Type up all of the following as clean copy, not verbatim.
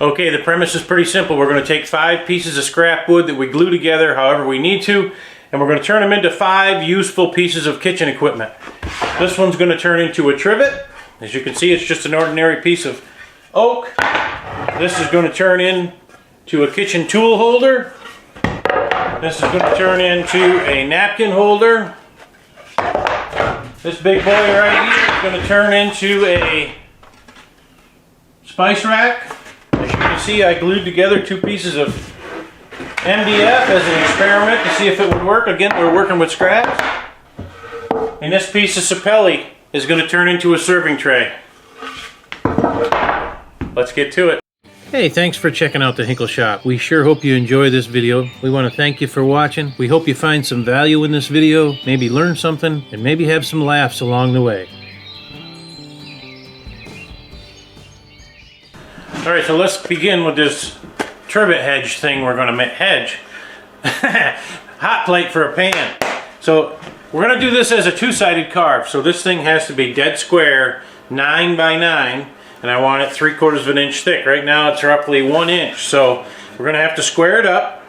Okay, the premise is pretty simple. We're going to take 5 pieces of scrap wood that we glue together however we need to, and we're going to turn them into 5 useful pieces of kitchen equipment. This one's going to turn into a trivet. As you can see, it's just an ordinary piece of oak. This is going to turn into a kitchen tool holder. This is going to turn into a napkin holder. This big boy right here is going to turn into a spice rack. As you can see, I glued together 2 pieces of MDF as an experiment to see if it would work. Again, we're working with scraps. And this piece of sapelli is going to turn into a serving tray. Let's get to it. Hey, thanks for checking out the Hinkle Shop. We sure hope you enjoy this video. We want to thank you for watching. We hope you find some value in this video, maybe learn something, and maybe have some laughs along the way. Alright, so let's begin with this trivet hedge thing we're going to make. Hedge. Hot plate for a pan. So we're going to do this as a 2-sided carve. So this thing has to be dead square, 9 by 9. And I want it 3/4 of an inch thick. Right now it's roughly 1 inch. So we're going to have to square it up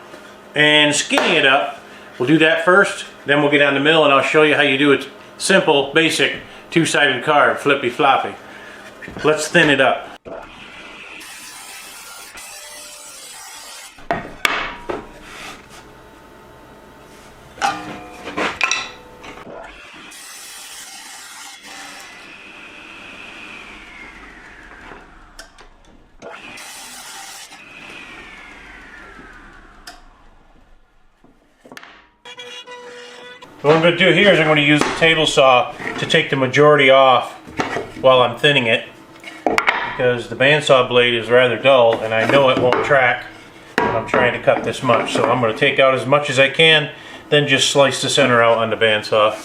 and skinny it up. We'll do that first, then we'll get on the mill and I'll show you how you do a simple, basic 2-sided carve, flippy floppy. Let's thin it up. What I'm going to do here is I'm going to use the table saw to take the majority off while I'm thinning it, because the bandsaw blade is rather dull and I know it won't track when I'm trying to cut this much. So I'm going to take out as much as I can, then just slice the center out on the bandsaw.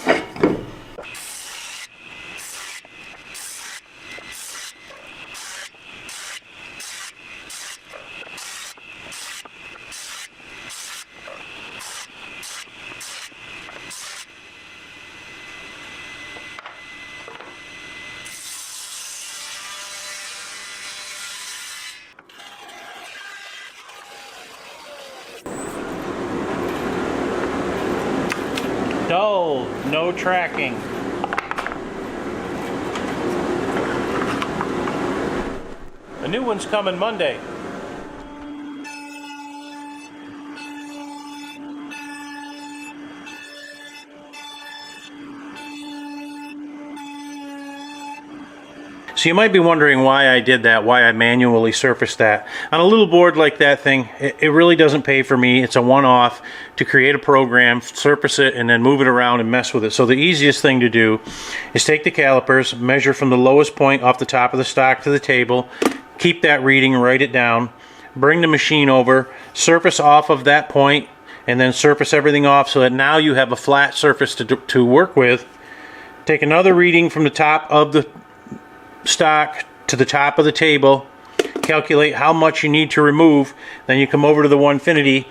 Dull, no tracking. A new one's coming Monday. So you might be wondering why I did that, why I manually surfaced that. On a little board like that thing, it really doesn't pay for me. It's a one-off to create a program, surface it, and then move it around and mess with it. So the easiest thing to do is take the calipers, measure from the lowest point off the top of the stock to the table, keep that reading, write it down, bring the machine over, surface off of that point, and then surface everything off so that now you have a flat surface to work with. Take another reading from the top of the stock to the top of the table, calculate how much you need to remove, then you come over to the Onefinity,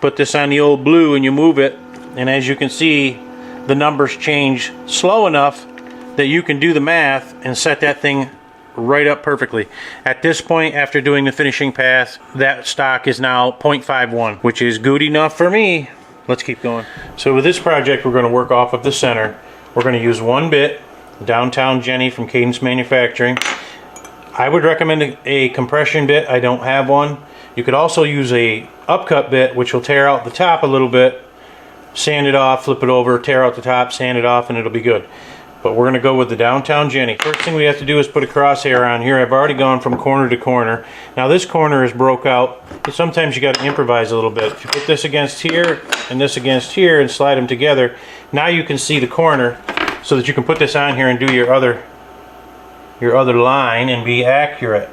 put this on the old blue and you move it, and as you can see the numbers change slow enough that you can do the math and set that thing right up perfectly. At this point, after doing the finishing pass, that stock is now 0.51, which is good enough for me. Let's keep going. So with this project we're going to work off of the center. We're going to use 1 bit, Downtown Jenny from Cadence Manufacturing. I would recommend a compression bit. I don't have one. You could also use a upcut bit, which will tear out the top a little bit, sand it off, flip it over, tear out the top, sand it off, and it'll be good. But we're going to go with the Downtown Jenny. First thing we have to do is put a crosshair on here. I've already gone from corner to corner. Now this corner is broke out, but sometimes you got to improvise a little bit. If you put this against here and this against here and slide them together, now you can see the corner, so that you can put this on here and do your other line and be accurate.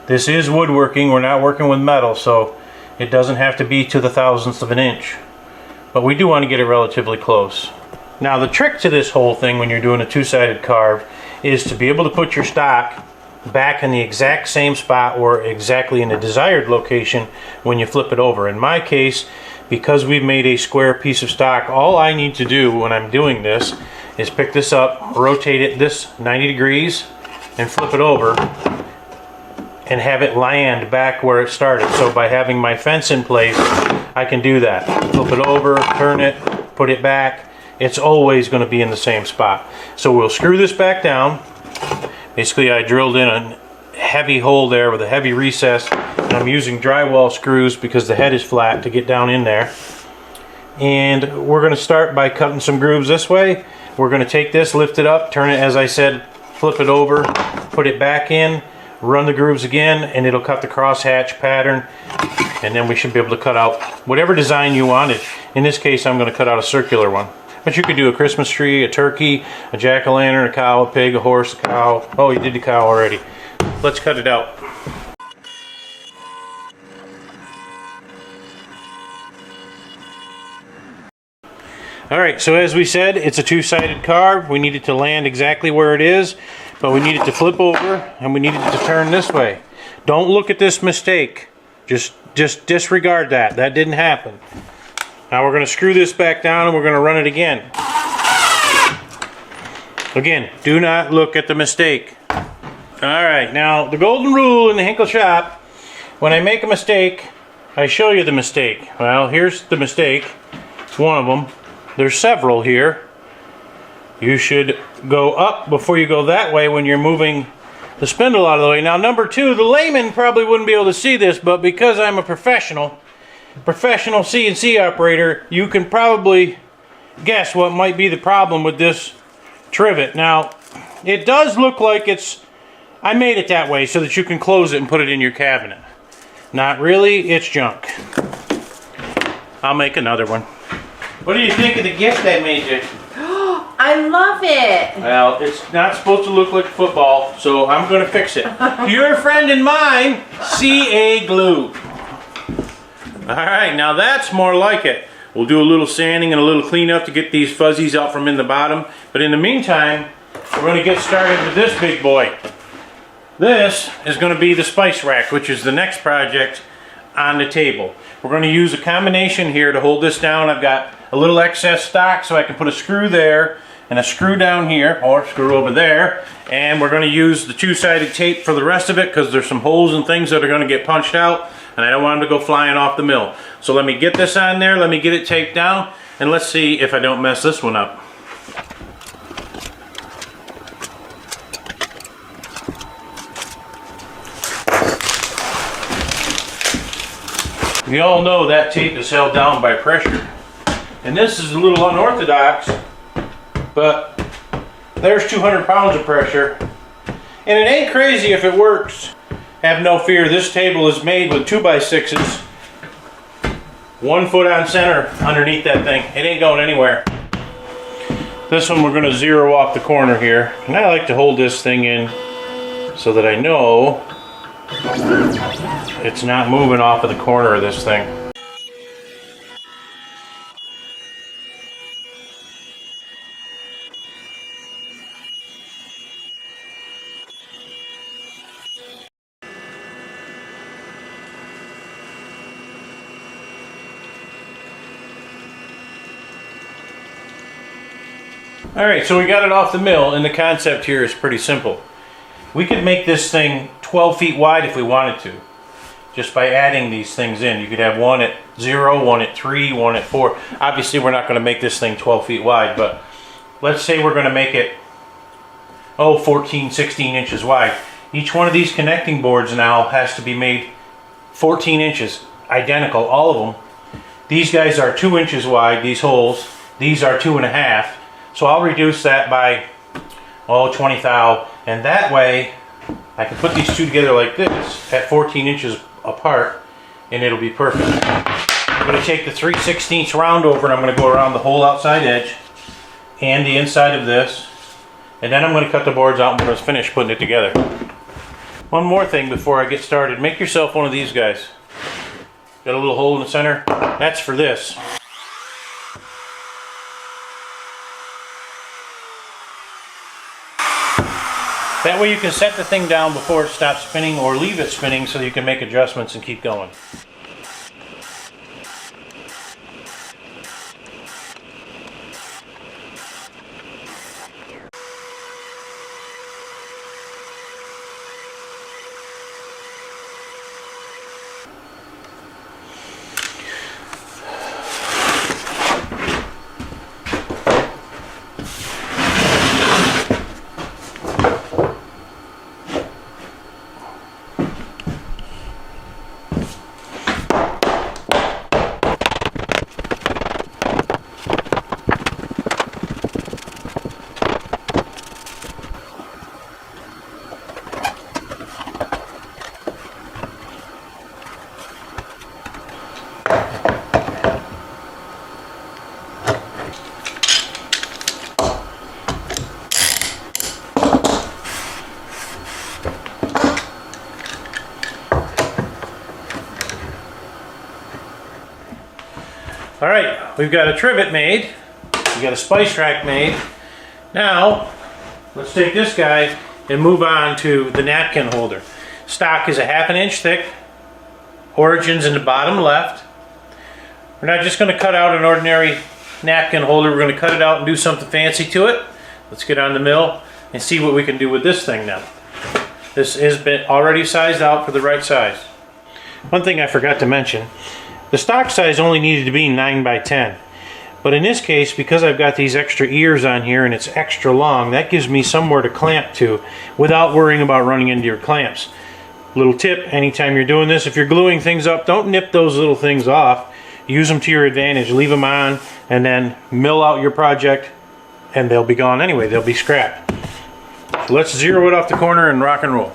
This is woodworking, we're not working with metal, so it doesn't have to be to the thousandth of an inch. But we do want to get it relatively close. Now the trick to this whole thing when you're doing a 2-sided carve is to be able to put your stock back in the exact same spot or exactly in the desired location when you flip it over. In my case, because we've made a square piece of stock, all I need to do when I'm doing this is pick this up, rotate it this 90 degrees, and flip it over. and have it land back where it started. So by having my fence in place, I can do that. Flip it over, turn it, put it back. It's always going to be in the same spot. So we'll screw this back down. Basically, I drilled in a heavy hole there with a heavy recess, and I'm using drywall screws because the head is flat to get down in there. And we're going to start by cutting some grooves this way. We're going to take this, lift it up, turn it, as I said, flip it over, put it back in, run the grooves again, and it'll cut the crosshatch pattern, and then we should be able to cut out whatever design you wanted. In this case, I'm going to cut out a circular one. But you could do a Christmas tree, a turkey, a jack-o'-lantern, a cow, a pig, a horse, a cow. Oh, you did the cow already. Let's cut it out. Alright, so as we said, it's a two-sided carve. We need it to land exactly where it is, but we need it to flip over, and we need it to turn this way. Don't look at this mistake. Just disregard that. That didn't happen. Now we're going to screw this back down and we're going to run it again. Again, do not look at the mistake. Alright, now the golden rule in the Hinkle shop, when I make a mistake, I show you the mistake. Well, here's the mistake. It's one of them. There's several here. You should go up before you go that way when you're moving the spindle out of the way. Now number two, the layman probably wouldn't be able to see this, but because I'm a professional CNC operator, you can probably guess what might be the problem with this trivet. Now, it does look like I made it that way so that you can close it and put it in your cabinet. Not really, it's junk. I'll make another one. What do you think of the gift I made you? I love it. Well, it's not supposed to look like football, so I'm going to fix it. Your friend and mine, CA glue. Alright, now that's more like it. We'll do a little sanding and a little cleanup to get these fuzzies out from in the bottom. But in the meantime, we're going to get started with this big boy. This is going to be the spice rack, which is the next project on the table. We're going to use a combination here to hold this down. I've got a little excess stock so I can put a screw there and a screw down here, or screw over there. And we're going to use the two-sided tape for the rest of it because there's some holes and things that are going to get punched out. And I don't want them to go flying off the mill. So let me get this on there, let me get it taped down, and let's see if I don't mess this one up. We all know that tape is held down by pressure. And this is a little unorthodox, but there's 200 pounds of pressure. And it ain't crazy if it works. Have no fear, this table is made with 2x6s. 1 foot on center underneath that thing. It ain't going anywhere. This one we're going to zero off the corner here. And I like to hold this thing in so that I know it's not moving off of the corner of this thing. Alright, so we got it off the mill, and the concept here is pretty simple. We could make this thing 12 feet wide if we wanted to, just by adding these things in. You could have one at 0, one at 3, one at 4. Obviously we're not going to make this thing 12 feet wide, but let's say we're going to make it 14, 16 inches wide. Each one of these connecting boards now has to be made 14 inches, identical, all of them. These guys are 2 inches wide, these holes. These are 2.5. So I'll reduce that by 20 thou, and that way I can put these two together like this at 14 inches apart, and it'll be perfect. I'm going to take the 3/16 round over, and I'm going to go around the whole outside edge and the inside of this, and then I'm going to cut the boards out when it's finished putting it together. One more thing before I get started, make yourself one of these guys. Got a little hole in the center? That's for this. That way you can set the thing down before it stops spinning, or leave it spinning so you can make adjustments and keep going. All right, we've got a trivet made. We've got a spice rack made. Now, let's take this guy and move on to the napkin holder. Stock is a 1/2 inch thick. Origins in the bottom left. We're not just going to cut out an ordinary napkin holder. We're going to cut it out and do something fancy to it. Let's get on the mill and see what we can do with this thing now. This has been already sized out for the right size. One thing I forgot to mention, the stock size only needed to be 9 by 10. But in this case, because I've got these extra ears on here and it's extra long, that gives me somewhere to clamp to without worrying about running into your clamps. Little tip, anytime you're doing this, if you're gluing things up, don't nip those little things off. Use them to your advantage. Leave them on and then mill out your project and they'll be gone anyway. They'll be scrapped. So let's zero it off the corner and rock and roll.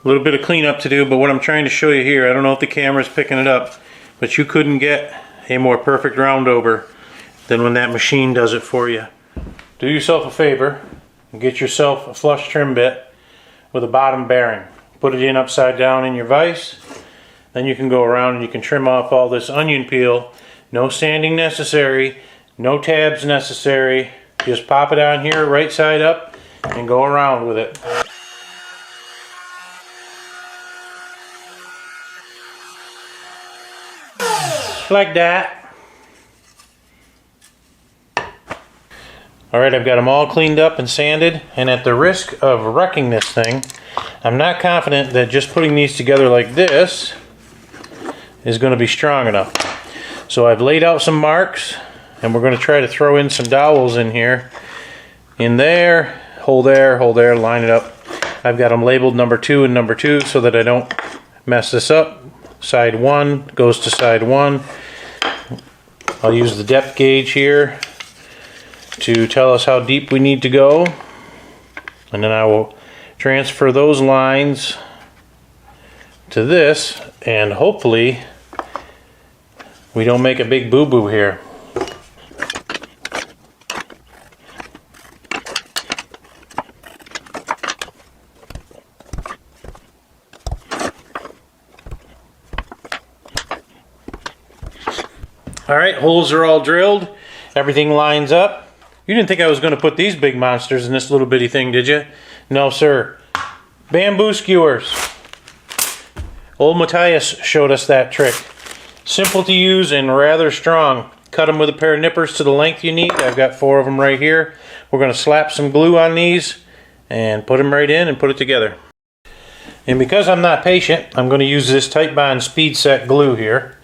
A little bit of cleanup to do, but what I'm trying to show you here, I don't know if the camera's picking it up, but you couldn't get a more perfect round over than when that machine does it for you. Do yourself a favor and get yourself a flush trim bit with a bottom bearing. Put it in upside down in your vise, then you can go around and you can trim off all this onion peel. No sanding necessary, no tabs necessary. Just pop it on here right side up and go around with it. Like that. Alright, I've got them all cleaned up and sanded, and at the risk of wrecking this thing, I'm not confident that just putting these together like this is going to be strong enough. So I've laid out some marks, and we're going to try to throw in some dowels in here. In there, hold there, line it up. I've got them labeled number 2 and number 2 so that I don't mess this up. Side 1 goes to side 1. I'll use the depth gauge here to tell us how deep we need to go. And then I will transfer those lines to this, and hopefully we don't make a big boo-boo here. Alright, holes are all drilled. Everything lines up. You didn't think I was going to put these big monsters in this little bitty thing, did you? No, sir. Bamboo skewers. Old Matthias showed us that trick. Simple to use and rather strong. Cut them with a pair of nippers to the length you need. I've got 4 of them right here. We're going to slap some glue on these and put them right in and put it together. And because I'm not patient, I'm going to use this Tight Bond Speed Set glue here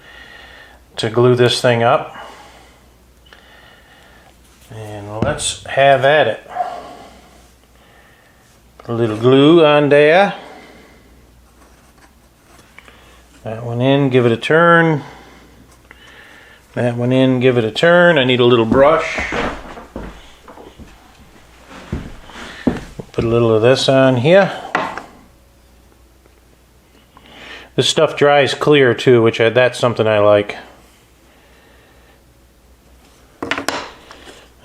to glue this thing up. And let's have at it. Put a little glue on there. That one in, give it a turn. That one in, give it a turn. I need a little brush. Put a little of this on here. This stuff dries clear too, which that's something I like.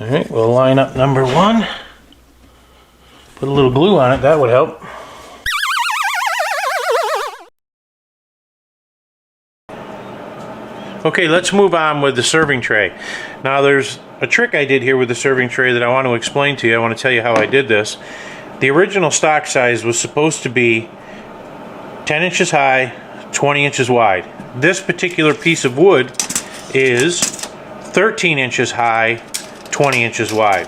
Alright, we'll line up number 1. Put a little glue on it, that would help. Okay, let's move on with the serving tray. Now there's a trick I did here with the serving tray that I want to explain to you. I want to tell you how I did this. The original stock size was supposed to be 10 inches high, 20 inches wide. This particular piece of wood is 13 inches high, 20 inches wide.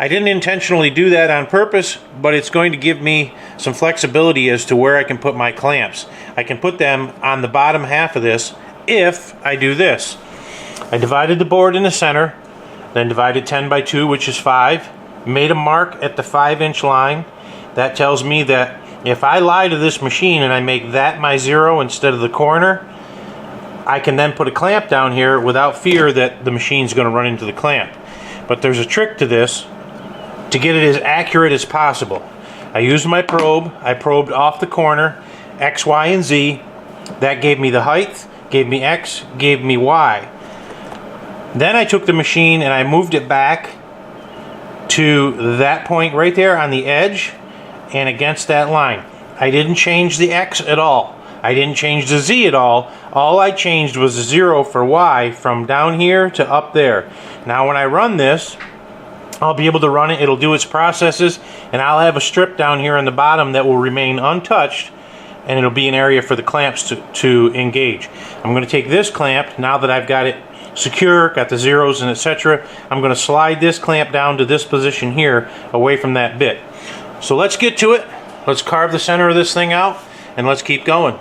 I didn't intentionally do that on purpose, but it's going to give me some flexibility as to where I can put my clamps. I can put them on the bottom half of this if I do this. I divided the board in the center, then divided 10 by 2, which is 5, made a mark at the 5-inch line. That tells me that if I lie to this machine and I make that my 0 instead of the corner, I can then put a clamp down here without fear that the machine's going to run into the clamp. But there's a trick to this to get it as accurate as possible. I used my probe. I probed off the corner, X, Y, and Z. That gave me the height, gave me X, gave me Y. Then I took the machine and I moved it back to that point right there on the edge and against that line. I didn't change the X at all. I didn't change the Z at all. All I changed was the 0 for Y from down here to up there. Now when I run this, I'll be able to run it. It'll do its processes, and I'll have a strip down here on the bottom that will remain untouched, and it'll be an area for the clamps to engage. I'm going to take this clamp, now that I've got it secure, got the zeros and etc. I'm going to slide this clamp down to this position here, away from that bit. So let's get to it. Let's carve the center of this thing out, and let's keep going.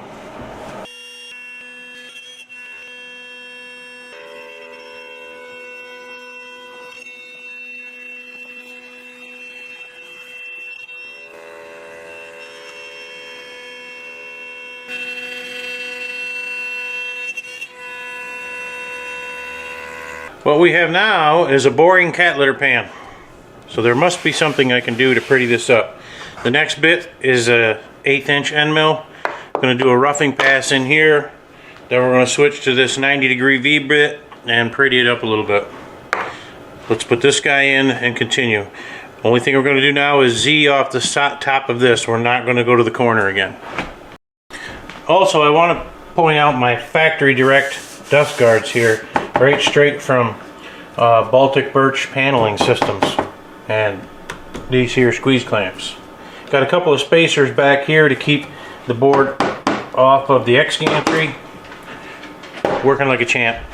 What we have now is a boring cat litter pan. So there must be something I can do to pretty this up. The next bit is a 1/8" end mill. I'm going to do a roughing pass in here. Then we're going to switch to this 90-degree V bit and pretty it up a little bit. Let's put this guy in and continue. Only thing we're going to do now is Z off the top of this. We're not going to go to the corner again. Also, I want to point out my factory direct dust guards here, right straight from Baltic Birch paneling systems, and these here squeeze clamps. Got a couple of spacers back here to keep the board off of the X gantry. Working like a champ.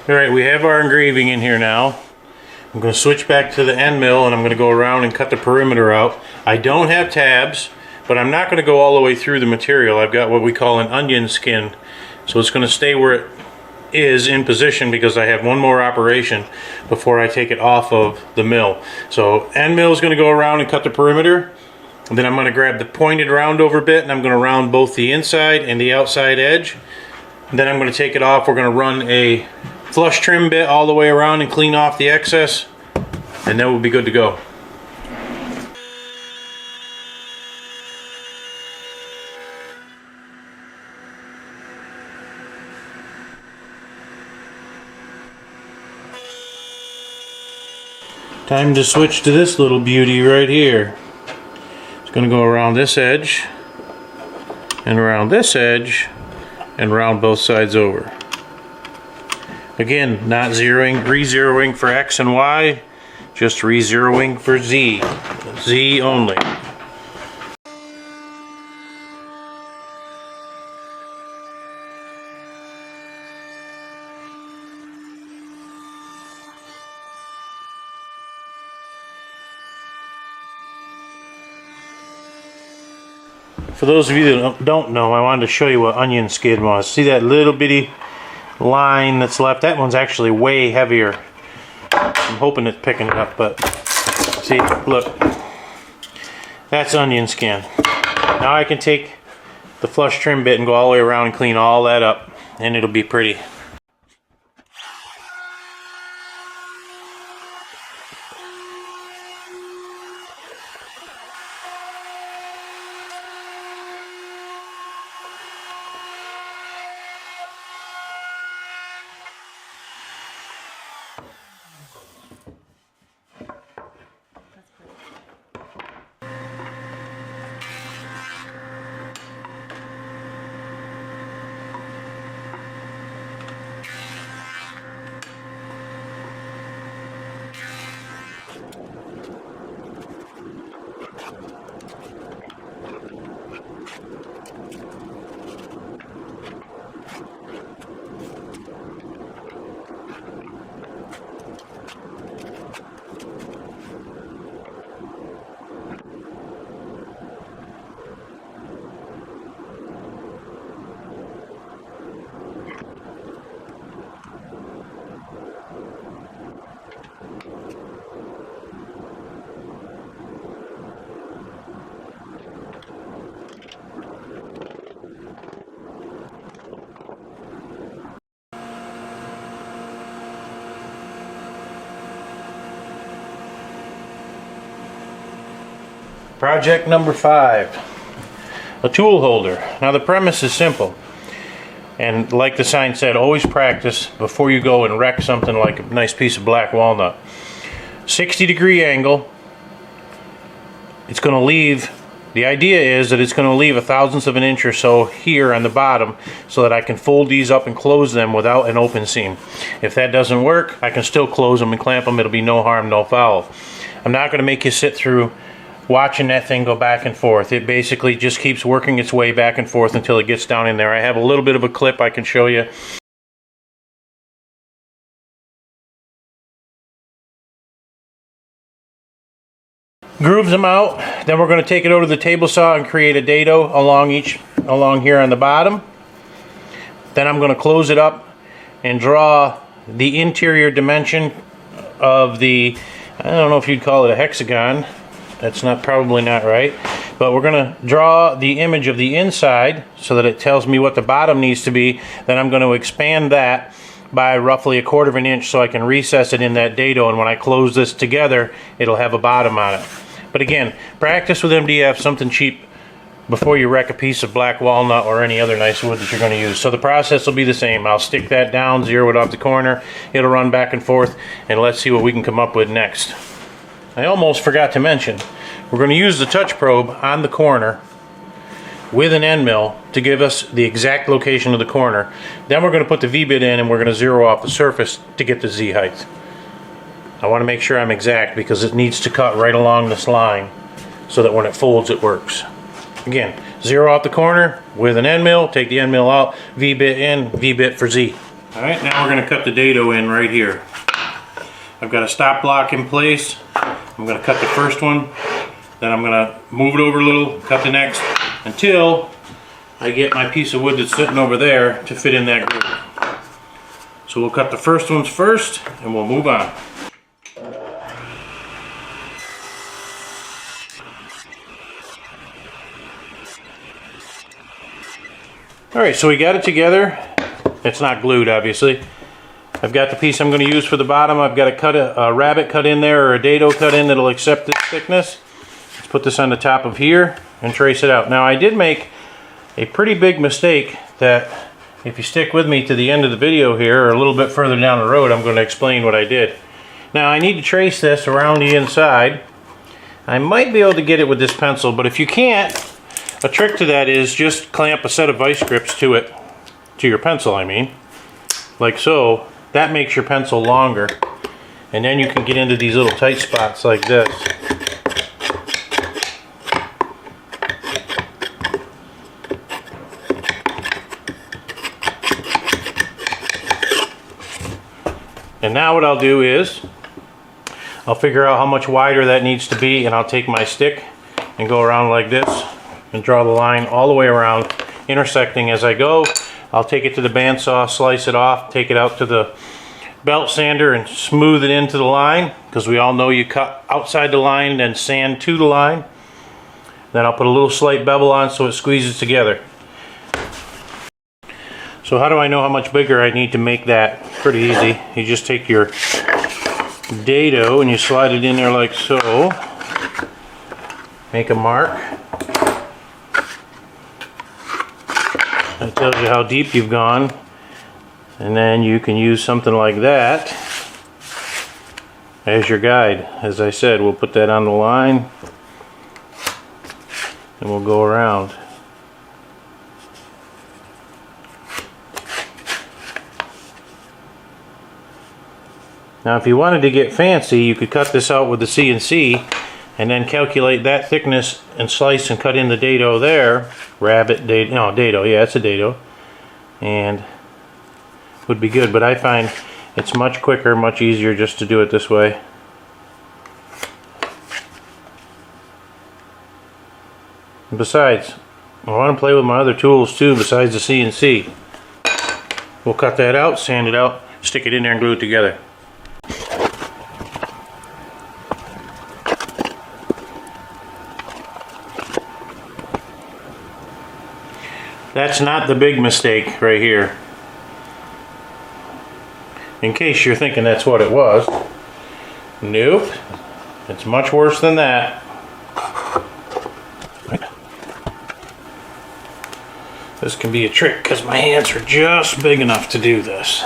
Alright, we have our engraving in here now. I'm going to switch back to the end mill and I'm going to go around and cut the perimeter out. I don't have tabs, but I'm not going to go all the way through the material. I've got what we call an onion skin. So it's going to stay where it is in position because I have one more operation before I take it off of the mill. So end mill is going to go around and cut the perimeter. And then I'm going to grab the pointed round over bit and I'm going to round both the inside and the outside edge. And then I'm going to take it off. We're going to run a flush trim bit all the way around and clean off the excess, and then we'll be good to go. Time to switch to this little beauty right here. It's going to go around this edge and around this edge and round both sides over. Again, not re-zeroing for X and Y, just re-zeroing for Z. Z only. For those of you that don't know, I wanted to show you what onion skin was. See that little bitty line that's left? That one's actually way heavier. I'm hoping it's picking it up, but see, look, that's onion skin. Now I can take the flush trim bit and go all the way around and clean all that up, and it'll be pretty. Project number 5. A tool holder. Now the premise is simple. And like the sign said, always practice before you go and wreck something like a nice piece of black walnut. 60-degree angle. It's going to leave, the idea is that it's going to leave a thousandth of an inch or so here on the bottom so that I can fold these up and close them without an open seam. If that doesn't work, I can still close them and clamp them. It'll be no harm, no foul. I'm not going to make you sit through watching that thing go back and forth. It basically just keeps working its way back and forth until it gets down in there. I have a little bit of a clip I can show you. Grooves them out. Then we're going to take it over to the table saw and create a dado along here on the bottom. Then I'm going to close it up and draw the interior dimension of the, I don't know if you'd call it a hexagon. That's probably not right. But we're going to draw the image of the inside so that it tells me what the bottom needs to be. Then I'm going to expand that by roughly 1/4 of an inch so I can recess it in that dado, and when I close this together, it'll have a bottom on it. But again, practice with MDF, something cheap, before you wreck a piece of black walnut or any other nice wood that you're going to use. So the process will be the same. I'll stick that down, zero it off the corner, it'll run back and forth, and let's see what we can come up with next. I almost forgot to mention, we're going to use the touch probe on the corner with an end mill to give us the exact location of the corner. Then we're going to put the V-bit in and we're going to zero off the surface to get the Z height. I want to make sure I'm exact because it needs to cut right along this line so that when it folds it works. Again, zero off the corner with an end mill, take the end mill out, V-bit in, V-bit for Z. Alright, now we're going to cut the dado in right here. I've got a stop block in place. I'm going to cut the first one, then I'm going to move it over a little, cut the next, until I get my piece of wood that's sitting over there to fit in that groove. So we'll cut the first ones first and we'll move on. Alright, so we got it together. It's not glued, obviously. I've got the piece I'm going to use for the bottom. I've got a rabbit cut in there, or a dado cut in that'll accept this thickness. Let's put this on the top of here and trace it out. Now I did make a pretty big mistake that, if you stick with me to the end of the video here, or a little bit further down the road, I'm going to explain what I did. Now I need to trace this around the inside. I might be able to get it with this pencil, but if you can't, a trick to that is just clamp a set of vice grips to it, to your pencil I mean, like so. That makes your pencil longer, and then you can get into these little tight spots like this. And now what I'll do is, I'll figure out how much wider that needs to be, and I'll take my stick and go around like this and draw the line all the way around, intersecting as I go. I'll take it to the bandsaw, slice it off, take it out to the belt sander and smooth it into the line, because we all know you cut outside the line and sand to the line. Then I'll put a little slight bevel on so it squeezes together. So how do I know how much bigger I need to make that? Pretty easy. You just take your dado and you slide it in there like so. Make a mark. That tells you how deep you've gone, and then you can use something like that as your guide. As I said, we'll put that on the line and we'll go around. Now if you wanted to get fancy, you could cut this out with the CNC and then calculate that thickness and slice and cut in the dado there. Dado, yeah, it's a dado. And would be good, but I find it's much quicker, much easier just to do it this way. And besides, I want to play with my other tools too besides the CNC. We'll cut that out, sand it out, stick it in there and glue it together. That's not the big mistake right here. In case you're thinking that's what it was. Nope. It's much worse than that. This can be a trick because my hands are just big enough to do this.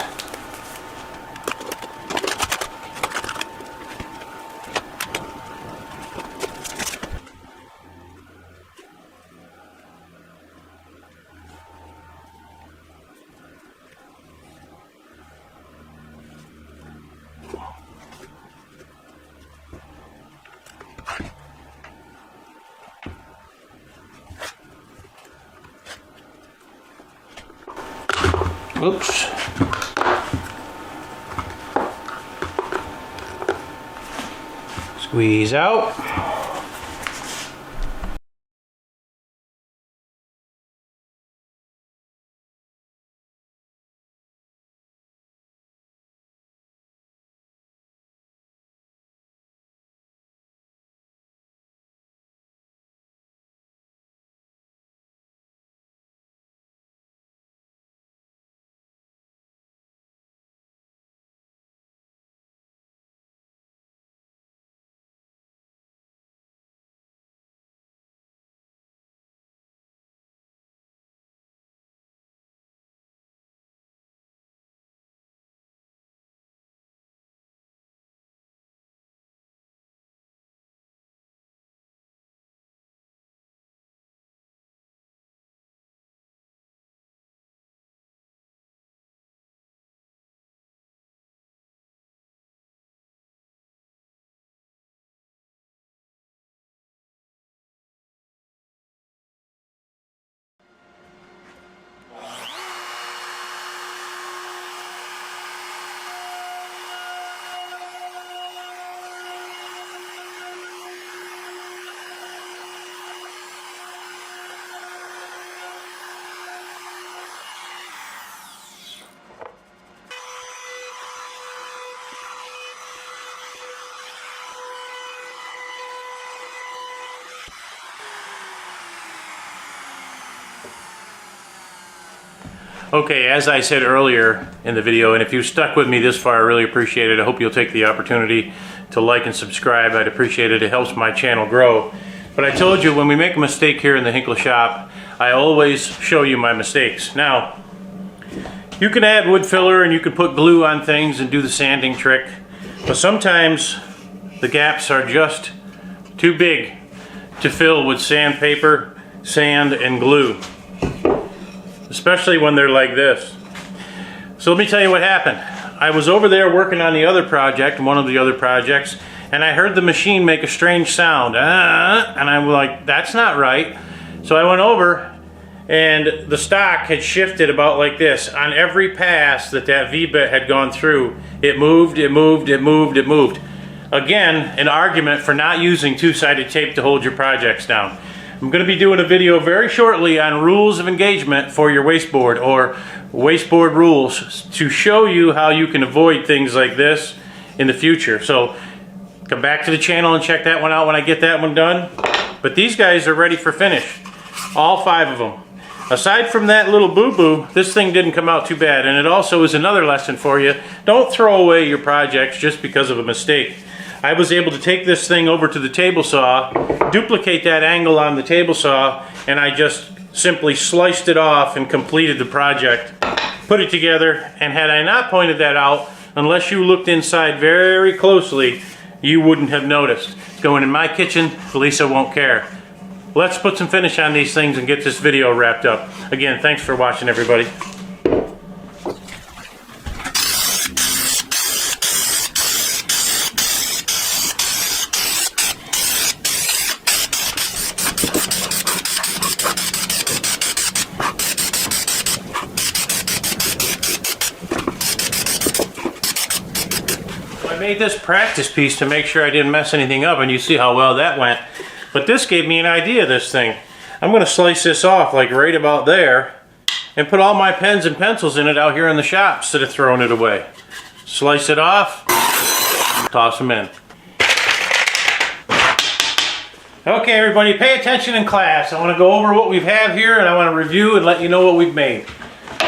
Oops. Squeeze out. Okay, as I said earlier in the video, and if you stuck with me this far, I really appreciate it. I hope you'll take the opportunity to like and subscribe. I'd appreciate it. It helps my channel grow. But I told you, when we make a mistake here in the Hinkle shop, I always show you my mistakes. Now, you can add wood filler and you can put glue on things and do the sanding trick, but sometimes the gaps are just too big to fill with sandpaper, sand, and glue. Especially when they're like this. So let me tell you what happened. I was over there working on the other project, one of the other projects, and I heard the machine make a strange sound. And I'm like, that's not right. So I went over, and the stock had shifted about like this. On every pass that V-bit had gone through, it moved, it moved, it moved, it moved. Again, an argument for not using two-sided tape to hold your projects down. I'm going to be doing a video very shortly on rules of engagement for your wasteboard, or wasteboard rules, to show you how you can avoid things like this in the future. So come back to the channel and check that one out when I get that one done. But these guys are ready for finish, all 5 of them. Aside from that little boo-boo, this thing didn't come out too bad. And it also is another lesson for you. Don't throw away your projects just because of a mistake. I was able to take this thing over to the table saw, duplicate that angle on the table saw, and I just simply sliced it off and completed the project. Put it together, and had I not pointed that out, unless you looked inside very closely, you wouldn't have noticed. It's going in my kitchen, Lisa won't care. Let's put some finish on these things and get this video wrapped up. Again, thanks for watching, everybody. I made this practice piece to make sure I didn't mess anything up, and you see how well that went. But this gave me an idea, this thing. I'm going to slice this off like right about there and put all my pens and pencils in it out here in the shop instead of throwing it away. Slice it off, toss them in. Okay, everybody, pay attention in class. I want to go over what we have here, and I want to review and let you know what we've made.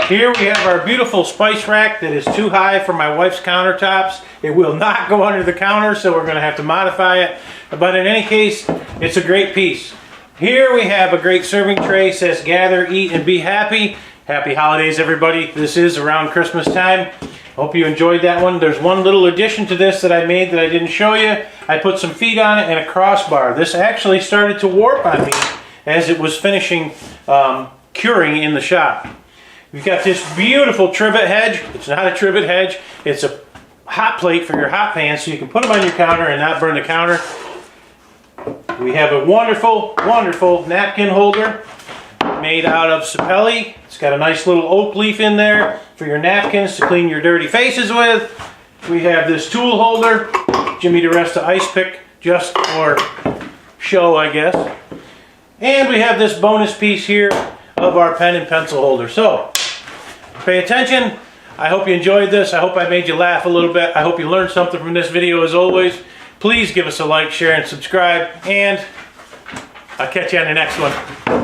Here we have our beautiful spice rack that is too high for my wife's countertops. It will not go under the counter, so we're going to have to modify it. But in any case, it's a great piece. Here we have a great serving tray. Says gather, eat, and be happy. Happy holidays, everybody. This is around Christmas time. Hope you enjoyed that one. There's one little addition to this that I made that I didn't show you. I put some feet on it and a crossbar. This actually started to warp on me as it was finishing curing in the shop. We've got this beautiful trivet hedge. It's not a trivet hedge. It's a hot plate for your hot pans so you can put them on your counter and not burn the counter. We have a wonderful, wonderful napkin holder made out of sapelli. It's got a nice little oak leaf in there for your napkins to clean your dirty faces with. We have this tool holder. Jimmy DeResta ice pick just for show, I guess. And we have this bonus piece here of our pen and pencil holder. So, pay attention. I hope you enjoyed this. I hope I made you laugh a little bit. I hope you learned something from this video as always. Please give us a like, share, and subscribe. And I'll catch you on the next one.